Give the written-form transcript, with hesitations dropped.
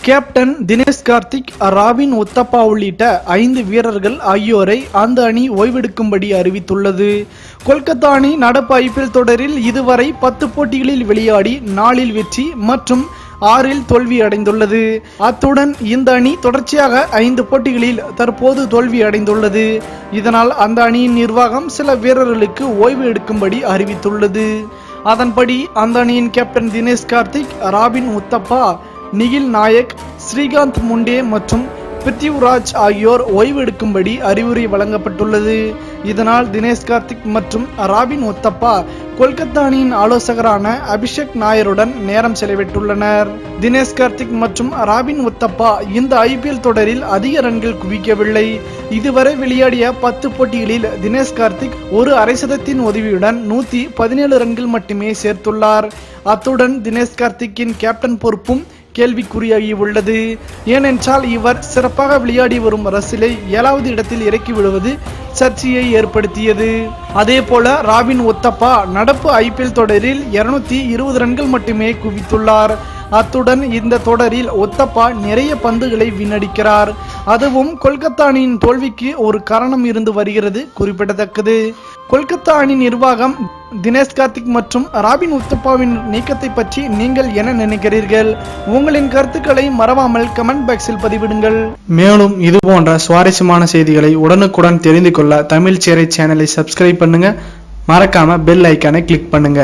Captain Dinesh Karthik, robin Uthappa உள்ளிட்ட 5 வீரர்கள் ஆகியோரை அந்த அணி ஓய்வெடுக்கும்படி அறிவித்துள்ளது. கொல்கத்தா அணி நடப்பு ஐபிஎல் தொடரில் இதுவரை 10 போட்டிகளில் விளையாடி 4இல் வெற்றி மற்றும் 6இல் தோல்வி அடைந்துள்ளது. அத்துடன் இந்த அணி தொடர்ச்சியாக 5 போட்டிகளில் தற்போது தோல்வி அடைந்துள்ளது. இதனால் அந்த அணியின் நிர்வாகம் சில வீரர்களுக்கு ஓய்வு எடுக்கும்படி அறிவித்துள்ளது. அதன்படி அந்த அணியின் கேப்டன் தினேஷ் கார்த்திக், ராபின் உத்தப்பா, நிகில் நாயக், ஸ்ரீகாந்த் முண்டே மற்றும் பிருத்திவிராஜ் ஆகியோர் ஓய்வு எடுக்கும்படி அறிவுரை வழங்கப்பட்டுள்ளது. இதனால் தினேஷ் கார்த்திக் மற்றும் ராபின் உத்தப்பா கொல்கத்தா அணியின் ஆலோசகரான அபிஷேக் நாயருடன் நேரம் செலவிட்டுள்ளனர். தினேஷ் கார்த்திக் மற்றும் ராபின் உத்தப்பா இந்த ஐபிஎல் தொடரில் அதிக ரன்கள் குவிக்கவில்லை. இதுவரை விளையாடிய 10 போட்டிகளில் தினேஷ் கார்த்திக் ஒரு அரை சதத்தின் உதவியுடன் 117 ரன்கள் மட்டுமே சேர்த்துள்ளார். அத்துடன் தினேஷ் கார்த்திக்கின் கேப்டன் பொறுப்பும் கேள்விக்குறியாகி உள்ளது. ஏனென்றால் இவர் சிறப்பாக விளையாடி வரும் ரசிலை 7வது இடத்தில் இறக்கி விடுவது சர்ச்சையை ஏற்படுத்தியது. அதே போல ராபின் உத்தப்பா நடப்பு ஐபிஎல் தொடரில் 220 ரன்கள் மட்டுமே குவித்துள்ளார். அத்துடன் இந்த தொடரில் உத்தப்பா நிறைய பந்துகளை வீணடிக்கிறார். அதுவும் கொல்கத்தா அணியின் தோல்விக்கு ஒரு காரணம் இருந்து வருகிறது குறிப்பிடத்தக்கது. கொல்கத்தா அணி நிர்வாகம் தினேஷ் கார்த்திக் மற்றும் ராபின் உத்தப்பாவின் நீக்கத்தை பற்றி நீங்கள் என்ன நினைக்கிறீர்கள்? உங்களின் கருத்துக்களை மறவாமல் கமெண்ட் பாக்ஸில் பதிவிடுங்கள். மேலும் இது போன்ற சுவாரஸ்யமான செய்திகளை உடனுக்குடன் தெரிந்து கொள்ள தமிழ் சேரை சேனலை சப்ஸ்கிரைப் பண்ணுங்க. மறக்காம பெல் ஐக்கானை கிளிக் பண்ணுங்க.